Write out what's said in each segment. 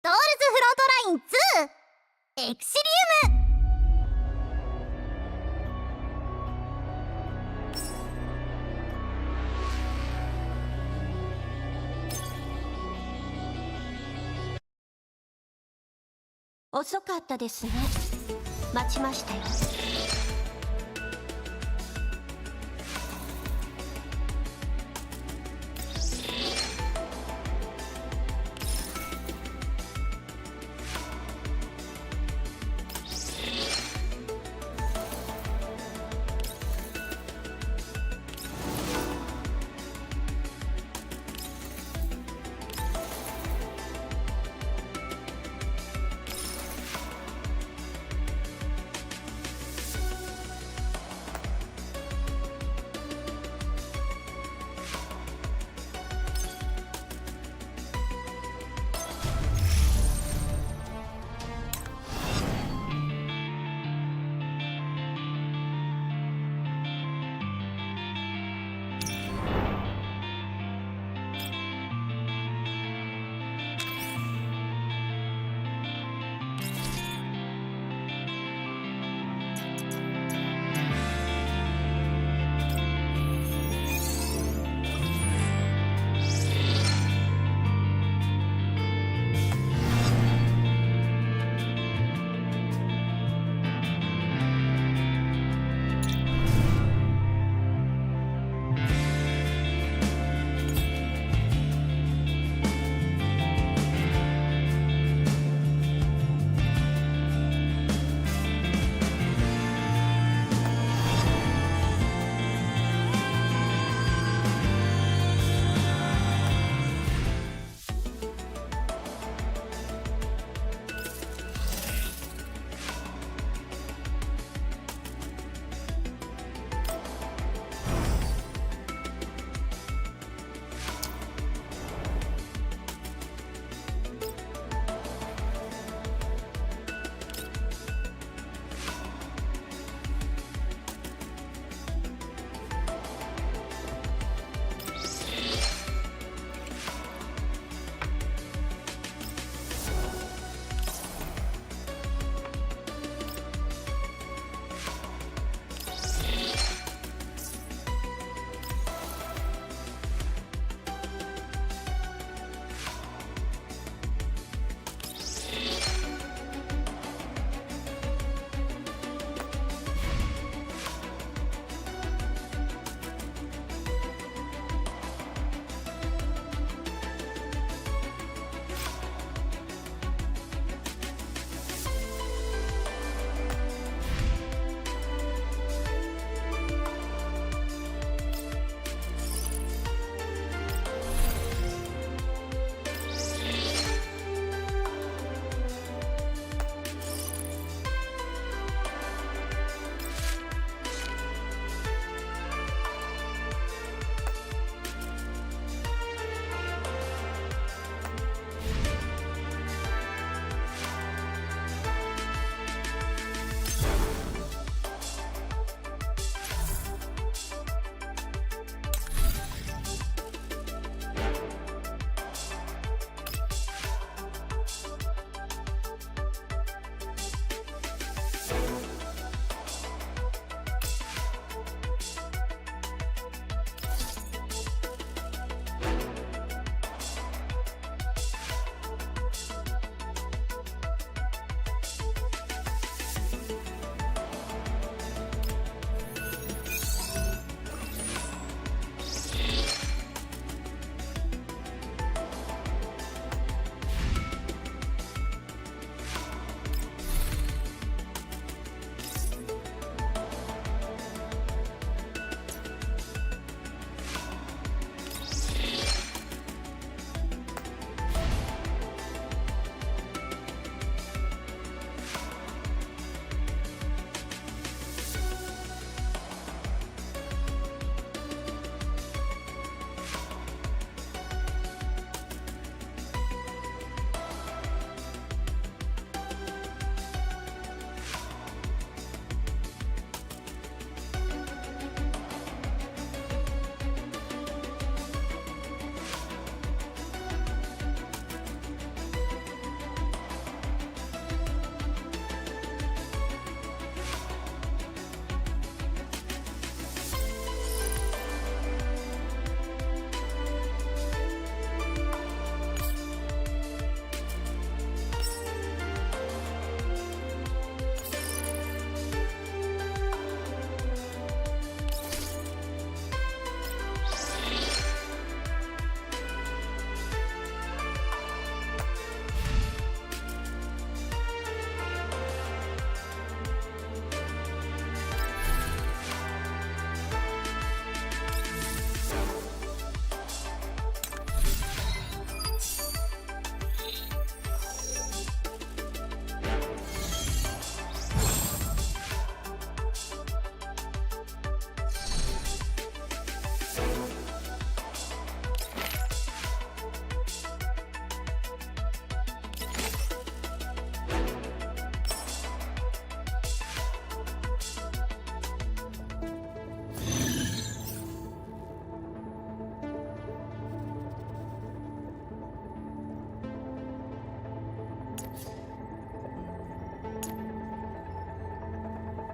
ドールズフロートライン2エクシリウム。遅かったですね。待ちましたよ。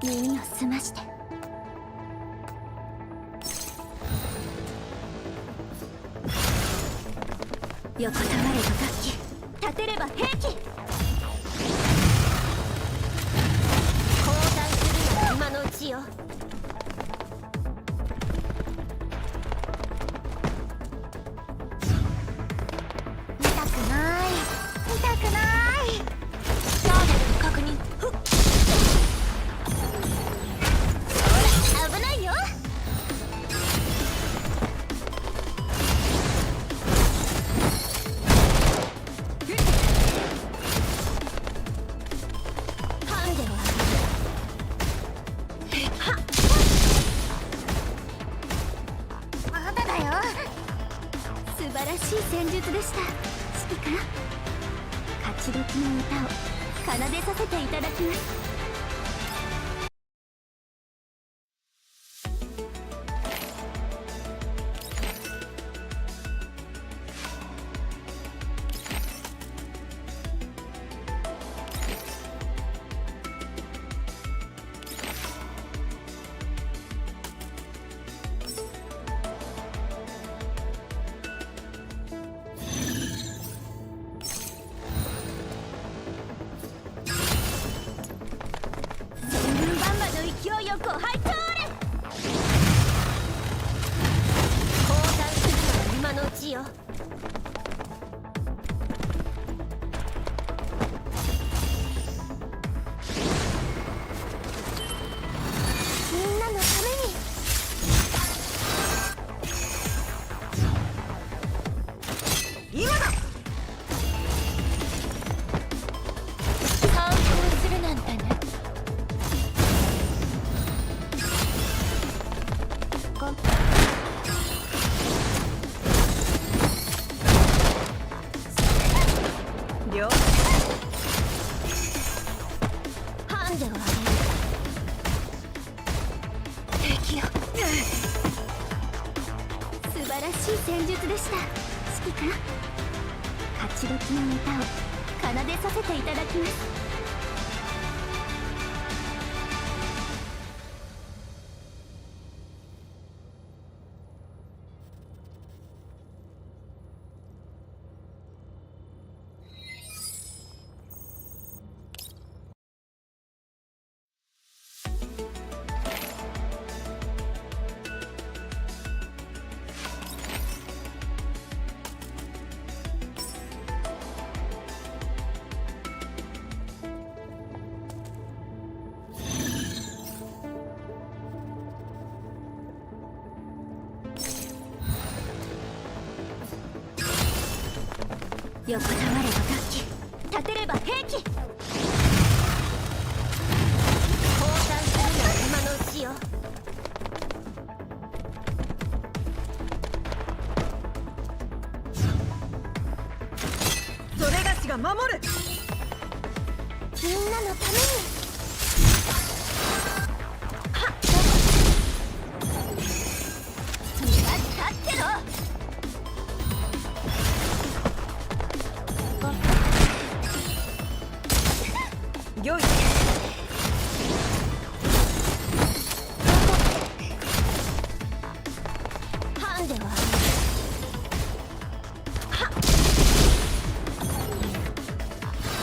耳を澄まして。横たわれば楽器、立てれば兵器。交代するのが今のうちよ。見たくない、見たくない。ターゲット確認。ふっ、ほら危ないよ。ハンデを上げる。はっ、まだだよ。素晴らしい戦術でした。指揮官、勝ち時の歌を奏でさせていただきます。勢いよく入っておれ。交代するのは今のうちよ。みんなのために。今だ。反抗するなんてね。了解。ハンデを上げる。敵よ。素晴らしい戦術でした。指揮官、勝ち時の歌を奏でさせていただきます。横たわれば楽器、立てれば兵器。交代するのは今のうちよ。それがしが守る。みんなのために。立ってろ。よい。ハンデは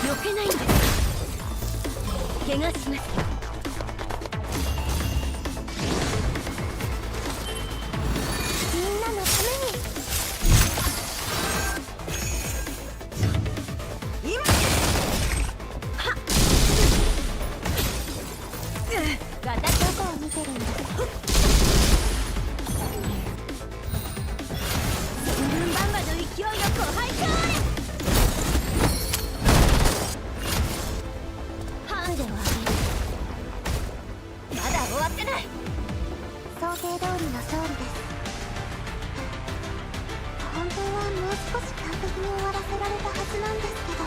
避けないんです。怪我します。みんなのために。今。どこを見てるんだ。ルンバンバの勢いよく入っておれ。ハンデを上げる。まだ終わってない。想定通りの勝利です。本当はもう少し完璧に終わらせられたはずなんですけど。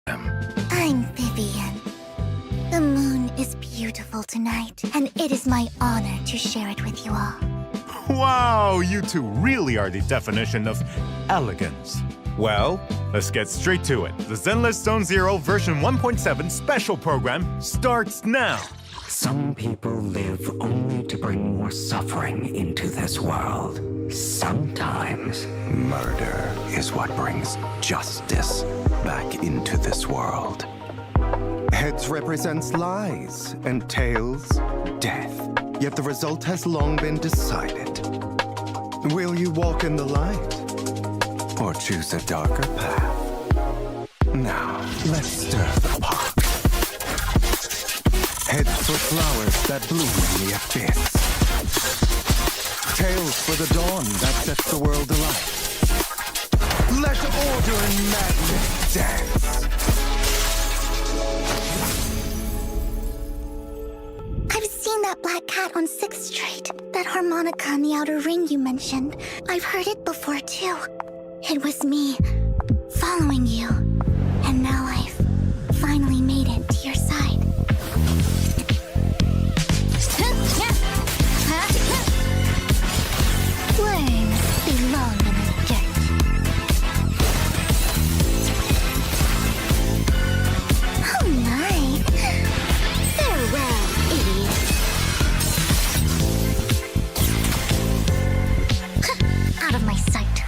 I'm Vivian. The moon is beautiful tonight, and it is my honor to share it with you all. Wow, you two really are the definition of elegance. Well, let's get straight to it. The Zenless Zone Zero version 1.7 special program starts now. Some people live only to bring more suffering into this world. Sometimes Murder is what brings justice back into this world. Heads represents lies, and tails, death. Yet the result has long been decided. Will you walk in the light, Or choose a darker path. Now, let's stir the pot. heads for flowers that bloom in the abyss. Tails for the dawn that sets the world alight. Let order and madness dance. I've seen that black cat on 6th Street. That harmonica on the outer ring you mentioned. I've heard it before, too. It was me, following you. And now I've finally made it to your side. Worms belong in the dirt. Oh my. Farewell, idiot. Out of my sight.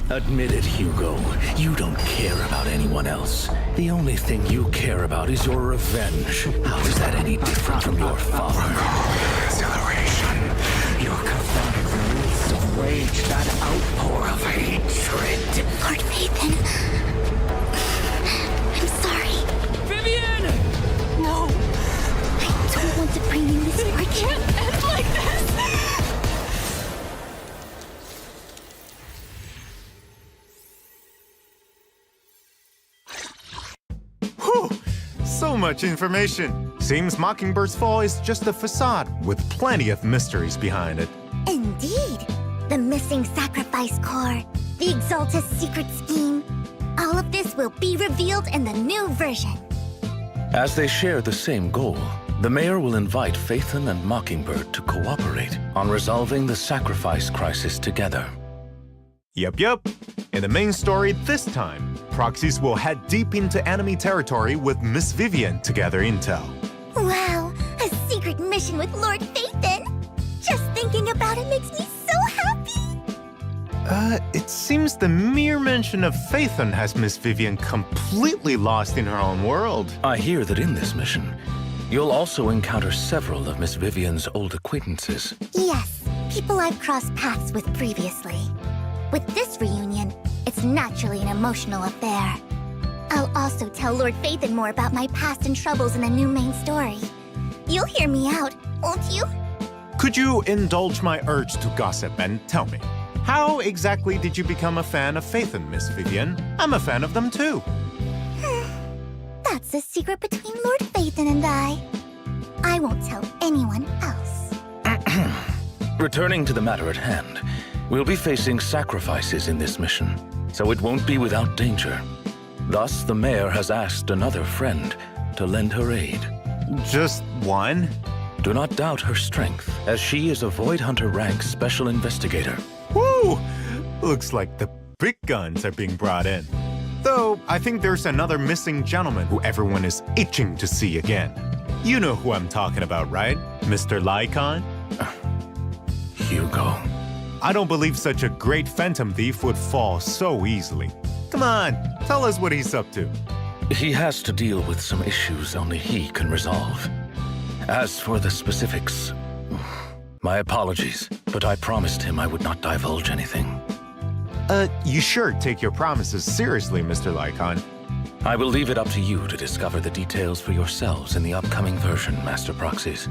Admit it, Hugo. You don't care about anyone else. The only thing you care about is your revenge. How is that any different from your father? Exhilaration. your cathartic release of rage, that outpour of hatred. Lord Nathan. I'm sorry. Vivian! No! I don't want to bring you this It can't end like this! Whew! So much information. Seems Mockingbird's fall is just a facade with plenty of mysteries behind it. Indeed. The missing sacrifice core, the Exalta's secret scheme. All of this will be revealed in the new version. As they share the same goal, the mayor will invite Phaethon and Mockingbird to cooperate on resolving the sacrifice crisis together. Yup. In the main story this time, proxies will head deep into enemy territory with Miss Vivian to gather intel. Wow, a secret mission with Lord Phaethon. Just thinking about it makes me so happy. It seems the mere mention of Phaethon has Miss Vivian completely lost in her own world. I hear that in this mission, you'll also encounter several of Miss Vivian's old acquaintances. Yes, people I've crossed paths with previously. With this reunion, it's naturally an emotional affair. I'll also tell Lord Phaethon more about my past and troubles in the new main story. You'll hear me out, won't you? Could you indulge my urge to gossip and tell me, how exactly did you become a fan of Phaethon, Miss Vivian? I'm a fan of them too. That's a secret between Lord Phaethon and I. I won't tell anyone else. Returning to the matter at hand, we'll be facing sacrifices in this mission, so it won't be without danger. Thus, the mayor has asked another friend to lend her aid. Just one? Do not doubt her strength, as she is a Void Hunter rank special investigator. Woo! Looks like the big guns are being brought in. Though, I think there's another missing gentleman who everyone is itching to see again. You know who I'm talking about, right? Mr. Lycon? Hugo. I don't believe such a great phantom thief would fall so easily. Come on, tell us what he's up to. He has to deal with some issues only he can resolve. As for the specifics, my apologies, but I promised him I would not divulge anything. You sure take your promises seriously, Mr. Lycon. I will leave it up to you to discover the details for yourselves in the upcoming version, Master Proxies.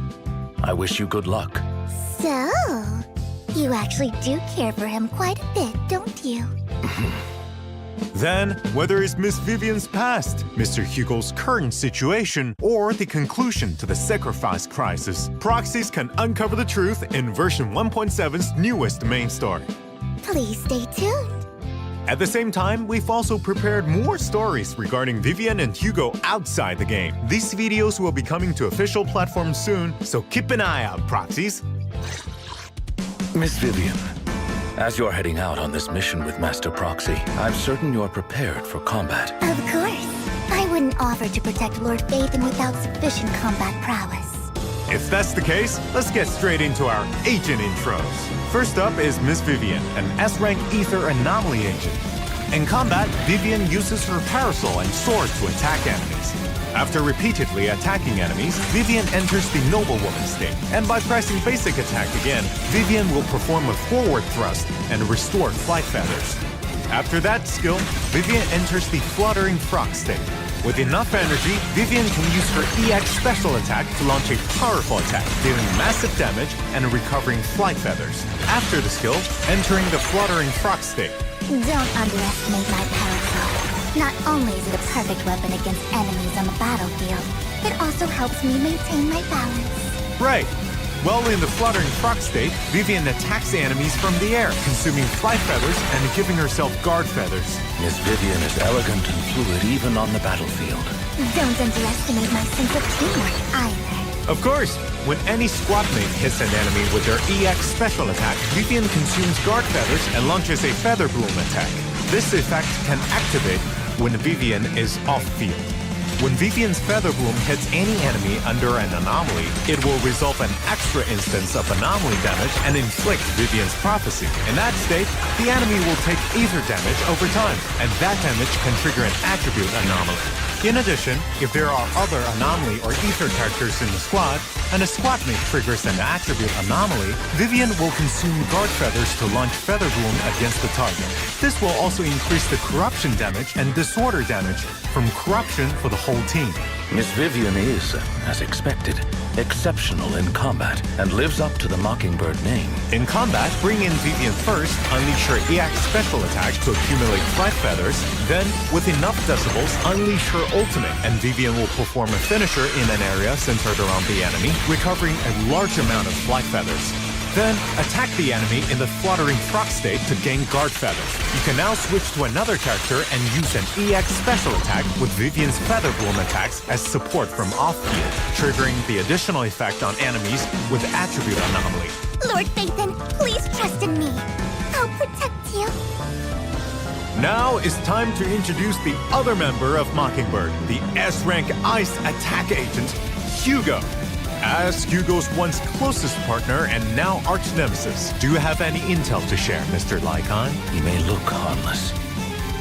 I wish you good luck. So, you actually do care for him quite a bit, don't you? Then, whether it's Miss Vivian's past, Mr. Hugo's current situation, or the conclusion to the sacrifice crisis, Proxies can uncover the truth in version 1.7's newest main story. Please stay tuned. At the same time, we've also prepared more stories regarding Vivian and Hugo outside the game. These videos will be coming to official platforms soon, so keep an eye out, proxies. Miss Vivian, as you're heading out on this mission with Master Proxy, I'm certain you're prepared for combat. Of course. I wouldn't offer to protect Lord Phaethon without sufficient combat prowess. If that's the case, let's get straight into our agent intros. First up is Miss Vivian, an S-rank Ether Anomaly agent. In combat, Vivian uses her parasol and sword to attack enemies. After repeatedly attacking enemies, Vivian enters the Noblewoman state, and by pressing basic attack again, Vivian will perform a forward thrust and restore flight feathers. After that skill, Vivian enters the Fluttering Frog state. With enough energy, Vivian can use her EX special attack to launch a powerful attack, dealing massive damage and recovering flight feathers. After the skill, entering the Fluttering Frog state. Don't underestimate my parasol. Not only is it a perfect weapon against enemies on the battlefield, it also helps me maintain my balance. Right. While in the Fluttering Frog state, Vivian attacks enemies from the air, consuming flight feathers and giving herself guard feathers. Miss Vivian is elegant and fluid even on the battlefield. Don't underestimate my sense of teamwork either. Of course, when any squad mate hits an enemy with their EX special attack, Vivian consumes guard feathers and launches a Feather Bloom attack. This effect can activate when Vivian is off-field. When Vivian's Feather Bloom hits any enemy under an anomaly, it will result an extra instance of anomaly damage and inflict Vivian's prophecy. In that state, the enemy will take ether damage over time, and that damage can trigger an attribute anomaly. In addition, if there are other anomaly or ether characters in the squad, and a squad mate triggers an attribute anomaly, Vivian will consume guard feathers to launch Feather Bloom against the target. This will also increase the corruption damage and disorder damage from corruption for the whole team. Miss Vivian is, as expected, exceptional in combat and lives up to the Mockingbird name. In combat, bring in Vivian first, unleash her EX special attack to accumulate flight feathers, then, with enough decibels, unleash her ultimate, and Vivian will perform a finisher in an area centered around the enemy, recovering a large amount of flight feathers. Then, attack the enemy in the Fluttering Frog state to gain guard feathers. You can now switch to another character and use an EX special attack with Vivian's Feather Bloom attacks as support from off-field, triggering the additional effect on enemies with attribute anomaly. Lord Phaethon, please trust in me. I'll protect you. Now it's time to introduce the other member of Mockingbird, the S-rank Ice Attack Agent, Hugo. As Hugo's once closest partner and now arch-nemesis, do you have any intel to share, Mr. Lycon? He may look harmless,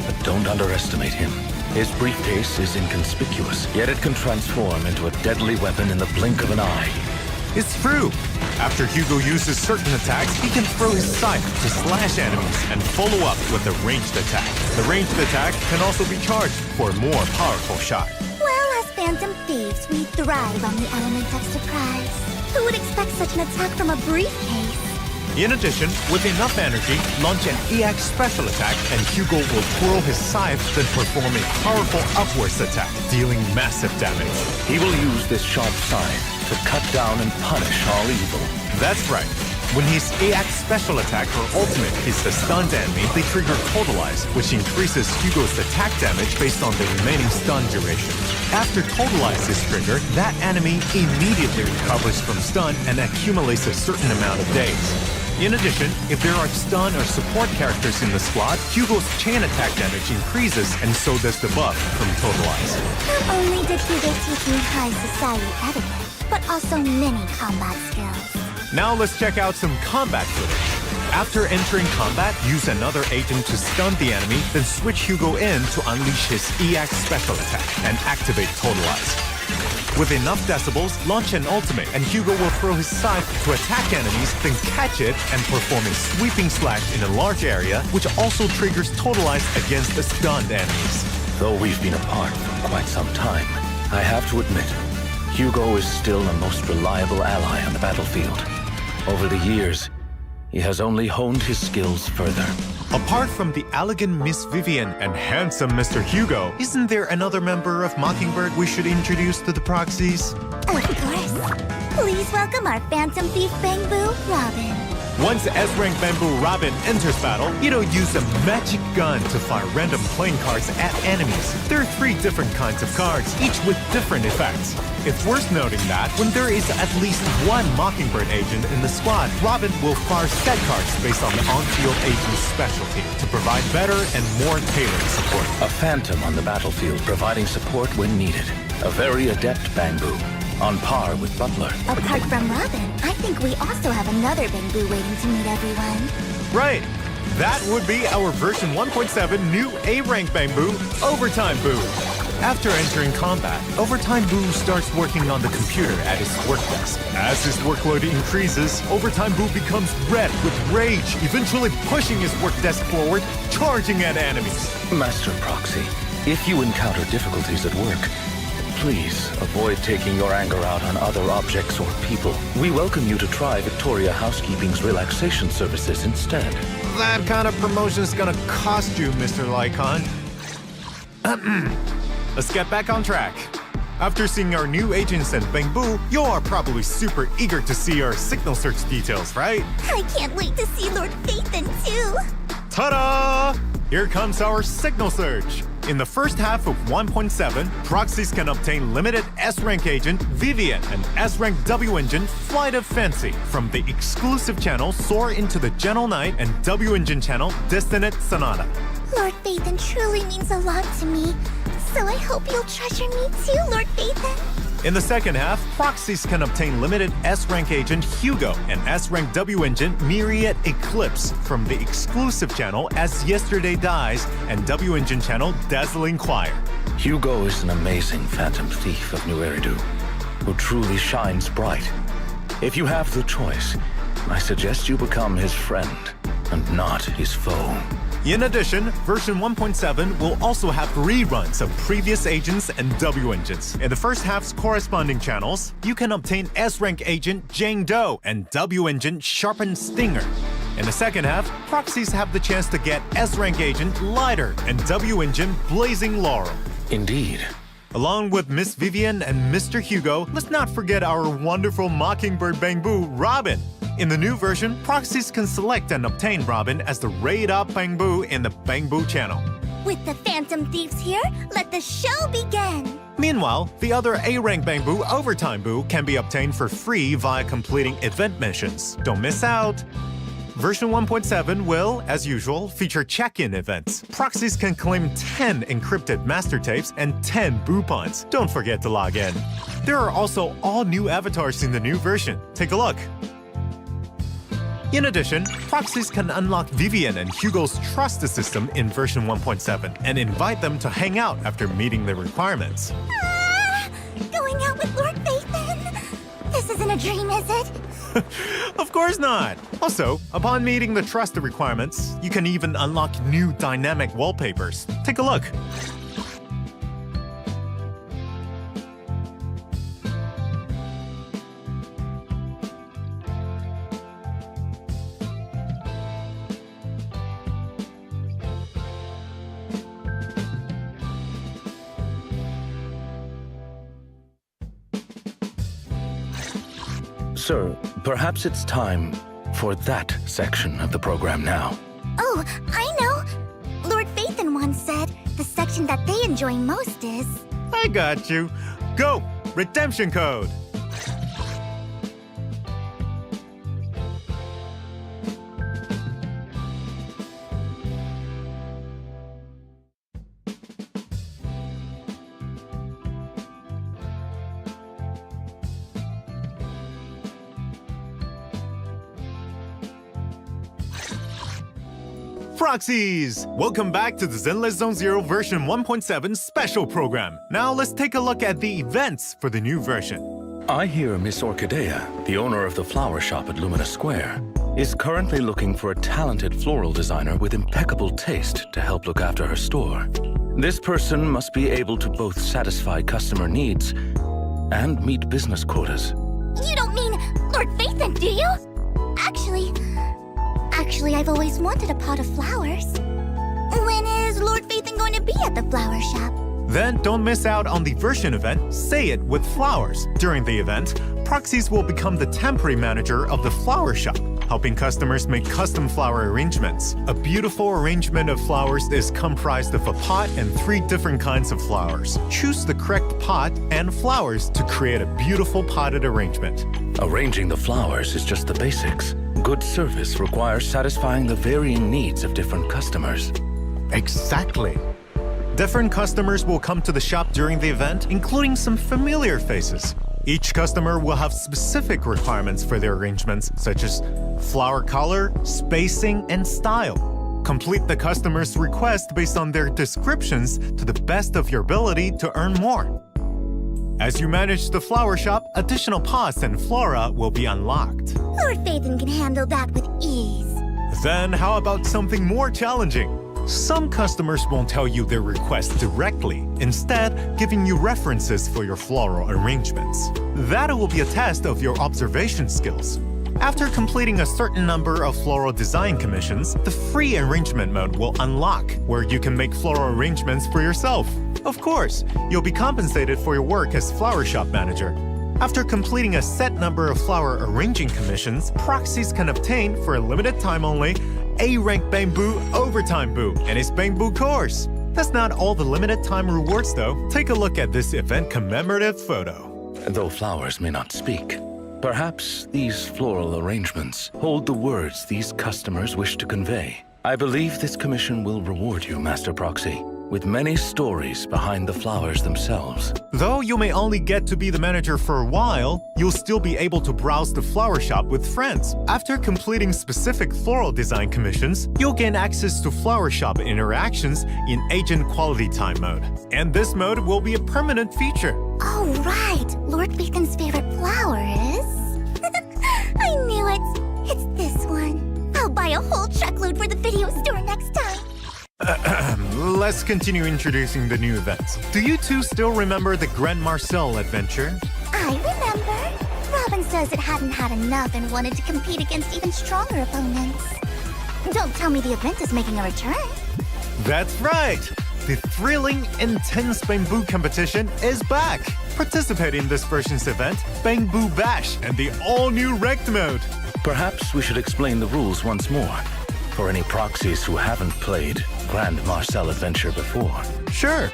but don't underestimate him. His briefcase is inconspicuous, yet it can transform into a deadly weapon in the blink of an eye. It's true. After Hugo uses certain attacks, he can throw his scythe to slash enemies and follow up with a ranged attack. The ranged attack can also be charged for a more powerful shot. Well, as Phantom Thieves, we thrive on the element of surprise. Who would expect such an attack from a briefcase? In addition, with enough energy, launch an EX special attack and Hugo will twirl his scythe, then perform a powerful upwards attack, dealing massive damage. He will use this sharp scythe to cut down and punish all evil. That's right. When his EX special attack or ultimate is the stunned enemy, they trigger Totalize, which increases Hugo's attack damage based on the remaining stun duration. After Totalize is triggered, that enemy immediately recovers from stun and accumulates a certain amount of days. In addition, if there are stun or support characters in the squad, Hugo's chain attack damage increases, and so does the buff from Totalize. Not only did Hugo teach me high society etiquette, but also many combat skills. Now let's check out some combat footage. After entering combat, use another agent to stun the enemy, then switch Hugo in to unleash his EX special attack and activate Totalize. With enough decibels, launch an ultimate, and Hugo will throw his scythe to attack enemies, then catch it and perform a sweeping slash in a large area, which also triggers Totalize against the stunned enemies. Though we've been apart for quite some time, I have to admit, Hugo is still a most reliable ally on the battlefield. Over the years, he has only honed his skills further. Apart from the elegant Miss Vivian and handsome Mr. Hugo, isn't there another member of Mockingbird we should introduce to the proxies? Of course. Please welcome our Phantom Thief Bang Boo, Robin. Once S-Rank Bamboo Robin enters battle, it'll use a magic gun to fire random playing cards at enemies. There are 3 different kinds of cards, each with different effects. It's worth noting that when there is at least one Mockingbird agent in the squad, Robin will fire set cards based on the on-field agent's specialty to provide better and more tailored support. A phantom on the battlefield providing support when needed. A very adept Bamboo, on par with Butler. Apart from Robin, I think we also have another Bamboo waiting to meet everyone. Right. That would be our version 1.7 new A-Rank Bamboo, Overtime Boo. After entering combat, Overtime Boo starts working on the computer at his work desk. As his workload increases, Overtime Boo becomes red with rage, eventually pushing his work desk forward, charging at enemies. Master Proxy, if you encounter difficulties at work, please avoid taking your anger out on other objects or people. We welcome you to try Victoria Housekeeping's relaxation services instead. That kind of promotion is gonna cost you, Mr. Lycon. Let's get back on track. After seeing our new agents and Bamboo, you are probably super eager to see our signal search details, right? I can't wait to see Lord Phaethon too. Ta-da! Here comes our signal search. In the first half of 1.7, proxies can obtain limited S-Rank agent Vivian and S-Rank W engine Flight of Fancy from the exclusive channel Soar into the Gentle Night and W engine channel Destinate Sonata. Lord Phaethon truly means a lot to me, so I hope you'll treasure me too, Lord Phaethon. In the second half, proxies can obtain limited S-Rank agent Hugo and S-Rank W engine Myriad Eclipse from the exclusive channel As Yesterday Dies and W engine channel Dazzling Choir. Hugo is an amazing phantom thief of New Eridu, who truly shines bright. If you have the choice, I suggest you become his friend and not his foe. In addition, version 1.7 will also have reruns of previous agents and W engines. In the first half's corresponding channels, you can obtain S-Rank agent Jane Doe and W engine Sharpened Stinger. In the second half, proxies have the chance to get S-Rank agent Lighter and W engine Blazing Laurel. Indeed. Along with Miss Vivian and Mr. Hugo, let's not forget our wonderful Mockingbird Bamboo, Robin. In the new version, proxies can select and obtain Robin as the raid-up Bamboo in the Bamboo channel. With the Phantom Thieves here, let the show begin! Meanwhile, the other A-Rank Bamboo, Overtime Boo, can be obtained for free via completing event missions. Don't miss out! Version 1.7 will, as usual, feature check-in events. Proxies can claim 10 encrypted master tapes and 10 Boopons. Don't forget to log in. There are also all new avatars in the new version. Take a look. In addition, proxies can unlock Vivian and Hugo's trust system in version 1.7 and invite them to hang out after meeting the requirements. Going out with Lord Phaethon? This isn't a dream, is it? Of course not! Also, upon meeting the trust requirements, you can even unlock new dynamic wallpapers. Take a look. Sir, perhaps it's time for that section of the program now. Oh, I know! Lord Phaethon once said the section that they enjoy most is... I got you. Go! Redemption code! Proxies! Welcome back to the Zenless Zone Zero version 1.7 special program. Now let's take a look at the events for the new version. I hear Miss Orchidea, the owner of the flower shop at Lumina Square, is currently looking for a talented floral designer with impeccable taste to help look after her store. This person must be able to both satisfy customer needs and meet business quotas. You don't mean Lord Phaethon, do you? Actually, I've always wanted a pot of flowers. When is Lord Phaethon going to be at the flower shop? Then don't miss out on the version event, Say It with Flowers. During the event, proxies will become the temporary manager of the flower shop. helping customers make custom flower arrangements. A beautiful arrangement of flowers is comprised of a pot and 3 different kinds of flowers. Choose the correct pot and flowers to create a beautiful potted arrangement. Arranging the flowers is just the basics. Good service requires satisfying the varying needs of different customers. Exactly. Different customers will come to the shop during the event, including some familiar faces. Each customer will have specific requirements for their arrangements, such as flower color, spacing, and style. Complete the customer's request based on their descriptions to the best of your ability to earn more. As you manage the flower shop, additional pots and flora will be unlocked. Lord Phaethon can handle that with ease. Then how about something more challenging? Some customers won't tell you their request directly, instead giving you references for your floral arrangements. That will be a test of your observation skills. After completing a certain number of floral design commissions, the free arrangement mode will unlock, where you can make floral arrangements for yourself. Of course, you'll be compensated for your work as flower shop manager. After completing a set number of flower arranging commissions, proxies can obtain, for a limited time only, A-rank Bamboo Overtime Boo and its Bamboo course. That's not all the limited time rewards though. Take a look at this event commemorative photo. Though flowers may not speak, perhaps these floral arrangements hold the words these customers wish to convey. I believe this commission will reward you, Master Proxy, with many stories behind the flowers themselves. Though you may only get to be the manager for a while, you'll still be able to browse the flower shop with friends. After completing specific floral design commissions, you'll gain access to flower shop interactions in Agent Quality Time mode. And this mode will be a permanent feature. Oh, right. Lord Phaethon's favorite flower is... I knew it. It's this one. I'll buy a whole truckload for the video store next time. Let's continue introducing the new events. Do you two still remember the Grand Marcel adventure? I remember. Robin says it hadn't had enough and wanted to compete against even stronger opponents. Don't tell me the event is making a return. That's right! The thrilling, intense Bamboo competition is back! Participate in this version's event, Bamboo Bash, and the all-new ranked mode. Perhaps we should explain the rules once more, for any proxies who haven't played Grand Marcel Adventure before. Sure.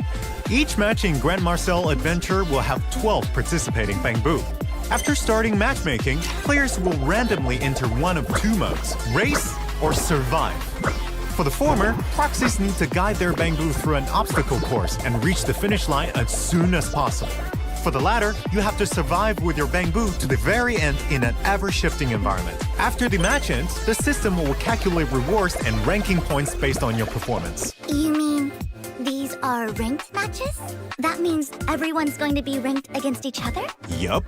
Each match in Grand Marcel Adventure will have 12 participating Bamboo. After starting matchmaking, players will randomly enter one of 2 modes, Race or Survive. For the former, proxies need to guide their Bamboo through an obstacle course and reach the finish line as soon as possible. For the latter, you have to survive with your Bamboo to the very end in an ever-shifting environment. After the match ends, the system will calculate rewards and ranking points based on your performance. You mean these are ranked matches? That means everyone's going to be ranked against each other? Yup.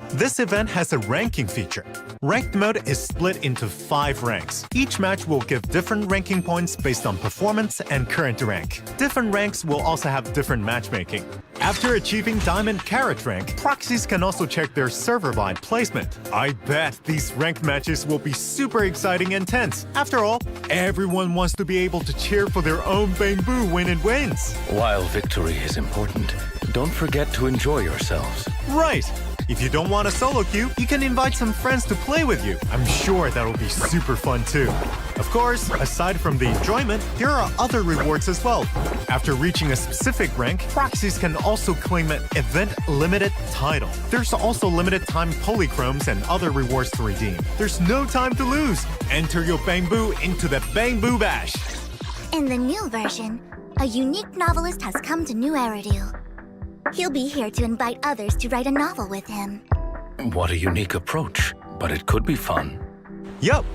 This event has a ranking feature. Ranked mode is split into 5 ranks. Each match will give different ranking points based on performance and current rank. Different ranks will also have different matchmaking. After achieving Diamond Carrot rank, proxies can also check their server-wide placement. I bet these ranked matches will be super exciting and tense. After all, everyone wants to be able to cheer for their own Bamboo when it wins. While victory is important, don't forget to enjoy yourselves. Right! If you don't want a solo queue, you can invite some friends to play with you. I'm sure that'll be super fun too. Of course, aside from the enjoyment, there are other rewards as well. After reaching a specific rank, proxies can also claim an event-limited title. There's also limited-time polychromes and other rewards to redeem. There's no time to lose. Enter your Bamboo into the Bamboo Bash. In the new version, a unique novelist has come to New Eridu. He'll be here to invite others to write a novel with him. What a unique approach, but it could be fun. Yup.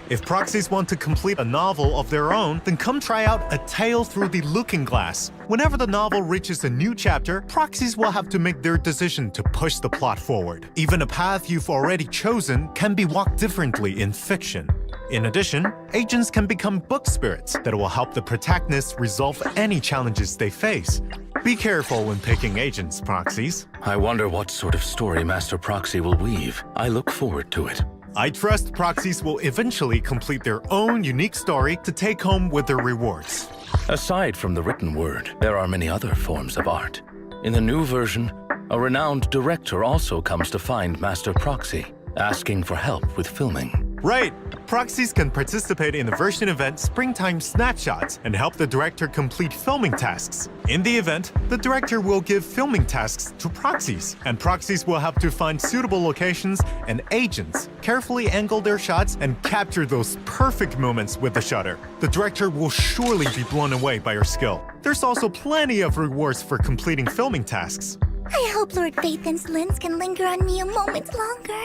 If proxies want to complete a novel of their own, then come try out A Tale Through the Looking Glass. Whenever the novel reaches a new chapter, proxies will have to make their decision to push the plot forward. Even a path you've already chosen can be walked differently in fiction. In addition, agents can become book spirits that will help the protagonists resolve any challenges they face. Be careful when picking agents, proxies. I wonder what sort of story Master Proxy will weave. I look forward to it. I trust proxies will eventually complete their own unique story to take home with their rewards. Aside from the written word, there are many other forms of art. In the new version, a renowned director also comes to find Master Proxy, asking for help with filming. Right! Proxies can participate in the version event Springtime Snapshots and help the director complete filming tasks. In the event, the director will give filming tasks to proxies, and proxies will have to find suitable locations and agents, carefully angle their shots, and capture those perfect moments with the shutter. The director will surely be blown away by your skill. There's also plenty of rewards for completing filming tasks. I hope Lord Phaethan's lens can linger on me a moment longer.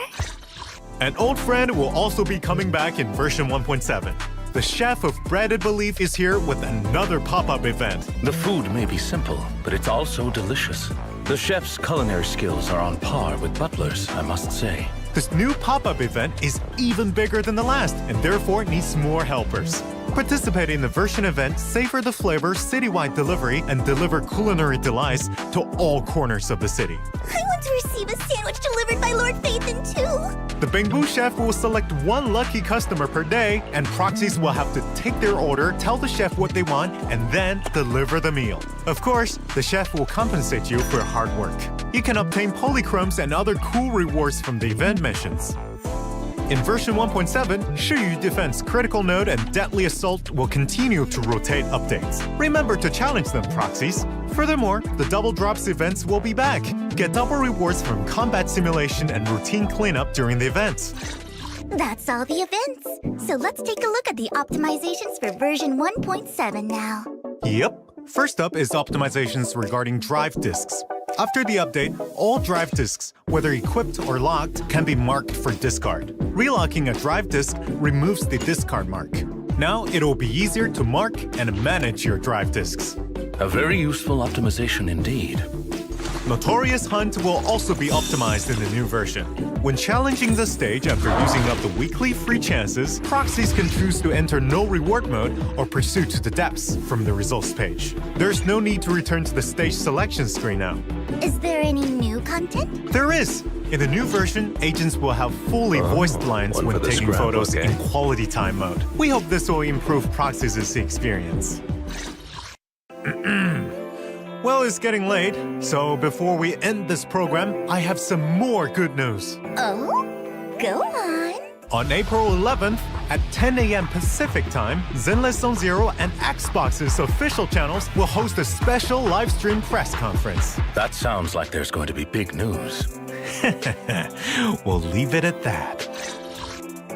An old friend will also be coming back in version 1.7. The chef of Breaded Belief is here with another pop-up event. The food may be simple, but it's also delicious. The chef's culinary skills are on par with Butler's, I must say. This new pop-up event is even bigger than the last and therefore needs more helpers. Participate in the version event Savor the Flavor citywide delivery and deliver culinary delights to all corners of the city. I want to receive a sandwich delivered by Lord Phaethan too. The Bingbu chef will select one lucky customer per day, and proxies will have to take their order, tell the chef what they want, and then deliver the meal. Of course, the chef will compensate you for your hard work. You can obtain polychromes and other cool rewards from the event missions. In version 1.7, Shiyu Defense Critical Node and Deadly Assault will continue to rotate updates. Remember to challenge them, proxies. Furthermore, the Double Drops events will be back. Get double rewards from combat simulation and routine cleanup during the events. That's all the events. So let's take a look at the optimizations for version 1.7 now. Yep. First up is optimizations regarding drive disks. After the update, all drive disks, whether equipped or locked, can be marked for discard. Relocking a drive disk removes the discard mark. Now it'll be easier to mark and manage your drive disks. A very useful optimization indeed. Notorious Hunt will also be optimized in the new version. When challenging the stage after using up the weekly free chances, proxies can choose to enter no reward mode or pursue to the depths from the results page. There's no need to return to the stage selection screen now. Is there any new content? There is! In the new version, agents will have fully voiced lines one when for the taking scrapbook, photos eh? in quality time mode. We hope this will improve proxies' experience. Well, it's getting late, so before we end this program, I have some more good news. Oh? Go on. On April 11th, at 10 a.m. Pacific time, Zenless Zone Zero and Xbox's official channels will host a special live stream press conference. That sounds like there's going to be big news. We'll leave it at that.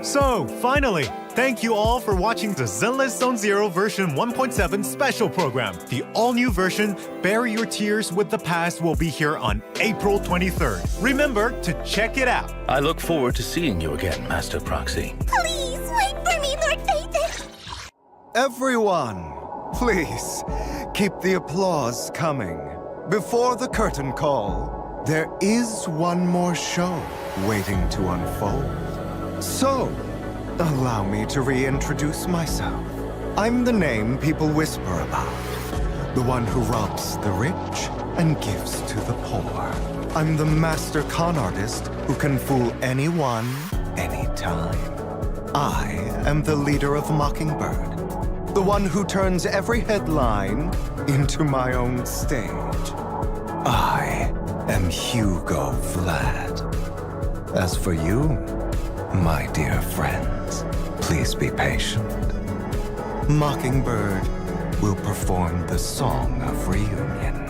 So, finally, thank you all for watching the Zenless Zone Zero version 1.7 special program. The all-new version, Bury Your Tears with the Past, will be here on April 23rd. Remember to check it out. I look forward to seeing you again, Master Proxy. Please, wait for me, Lord Phaethan. Everyone, please keep the applause coming. Before the curtain call, there is one more show waiting to unfold. So, allow me to reintroduce myself. I'm the name people whisper about. The one who robs the rich and gives to the poor. I'm the master con artist who can fool anyone, anytime. I am the leader of Mockingbird. The one who turns every headline into my own stage. I am Hugo Vlad. As for you, my dear friends, please be patient. Mockingbird will perform the Song of Reunion.